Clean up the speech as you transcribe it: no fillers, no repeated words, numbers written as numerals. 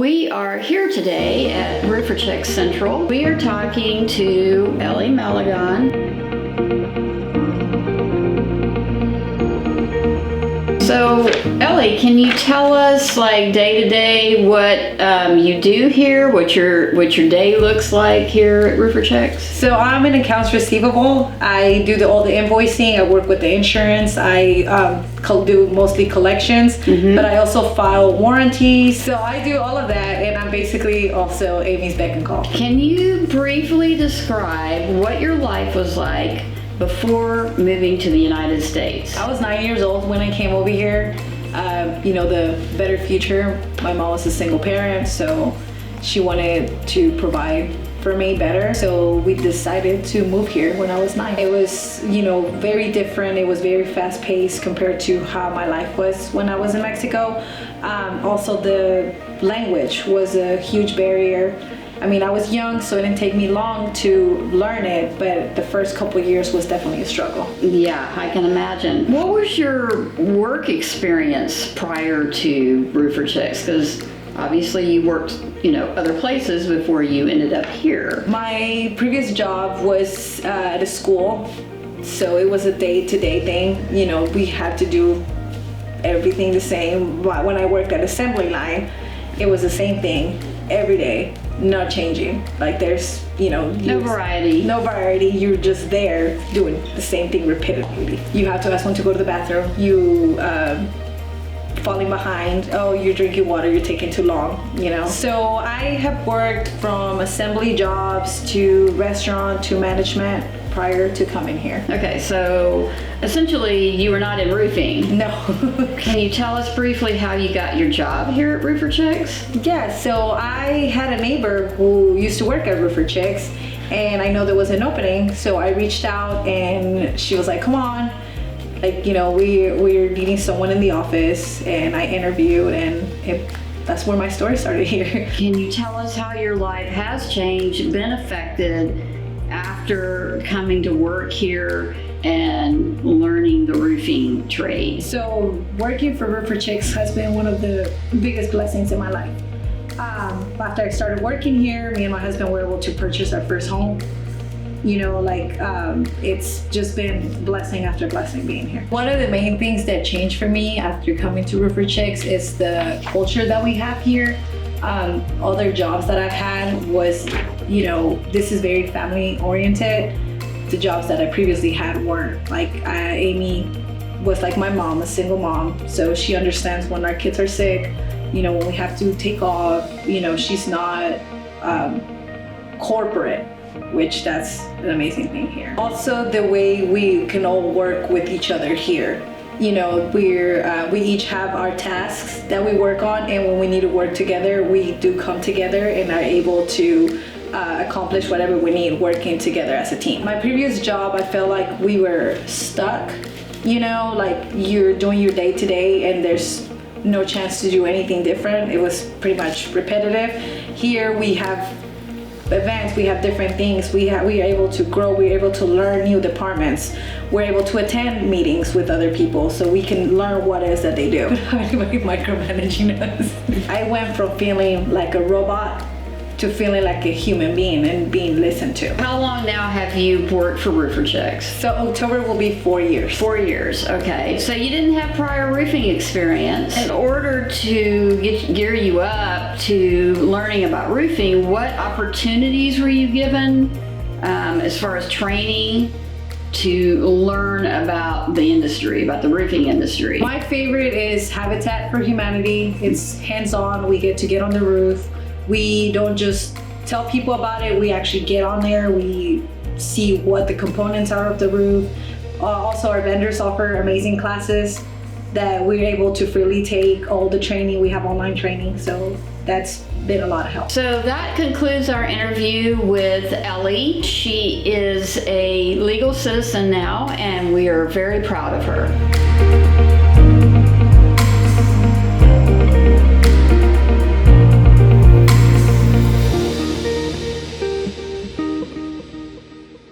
We are here today at Roofer Check Central. We are talking to Ellie Malagon. So, Ellie, can you tell us, like, day to day, what you do here, what your day looks like here at Roofer Checks? So I'm in accounts receivable. I do all the invoicing. I work with the insurance. I do mostly collections, but I also file warranties. So I do all of that, and I'm basically also Amy's beck and call. Can you briefly describe what your life was like before moving to the United States? I was 9 years old when I came over here. The better future. My mom was a single parent, so she wanted to provide for me better. So we decided to move here when I was 9. It was, very different. It was very fast paced compared to how my life was when I was in Mexico. Also, the language was a huge barrier. I mean, I was young, so it didn't take me long to learn it, but the first couple of years was definitely a struggle. Yeah, I can imagine. What was your work experience prior to Roofer Checks? Because obviously you worked, other places before you ended up here. My previous job was at a school, so it was a day-to-day thing. We had to do everything the same. When I worked at assembly line, it was the same thing every day. Not changing. Like there's, no variety. No variety. You're just there doing the same thing repetitively. You have to ask when to go to the bathroom. You falling behind. Oh, you're drinking water. You're taking too long. So I have worked from assembly jobs to restaurant to management prior to coming here. Okay, so essentially you were not in roofing. No. Can you tell us briefly how you got your job here at Roofer Checks? Yeah, so I had a neighbor who used to work at Roofer Checks, and I know there was an opening, so I reached out and she was like, come on, we're needing someone in the office, and I interviewed, and that's where my story started here. Can you tell us how your life has changed, been affected after coming to work here and learning the roofing trade? So working for Roofer Chicks has been one of the biggest blessings in my life. After I started working here, me and my husband were able to purchase our first home. It's just been blessing after blessing being here. One of the main things that changed for me after coming to Roofer Chicks is the culture that we have here. Other jobs that I've had was, this is very family oriented. The jobs that I previously had weren't. Like Amy was like my mom, a single mom, so she understands when our kids are sick, when we have to take off. She's not corporate, which that's an amazing thing here. Also, the way we can all work with each other here. We each have our tasks that we work on, and when we need to work together, we do come together and are able to accomplish whatever we need working together as a team. My previous job, I felt like we were stuck, like you're doing your day to day and there's no chance to do anything different. It was pretty much repetitive. Here we have events, we have different things, we are able to grow, we're able to learn new departments, we're able to attend meetings with other people so we can learn what it is that they do. Micromanaging us. I went from feeling like a robot to feeling like a human being and being listened to. How long now have you worked for Roofer Checks? So October will be 4 years. 4 years, okay. So you didn't have prior roofing experience. In order to gear you up to learning about roofing, what opportunities were you given as far as training to learn about the industry, about the roofing industry? My favorite is Habitat for Humanity. It's hands-on. We get to get on the roof. We don't just tell people about it, we actually get on there, we see what the components are of the roof. Also, our vendors offer amazing classes that we're able to freely take. All the training, we have online training, so that's been a lot of help. So that concludes our interview with Ellie. She is a legal citizen now, and we are very proud of her.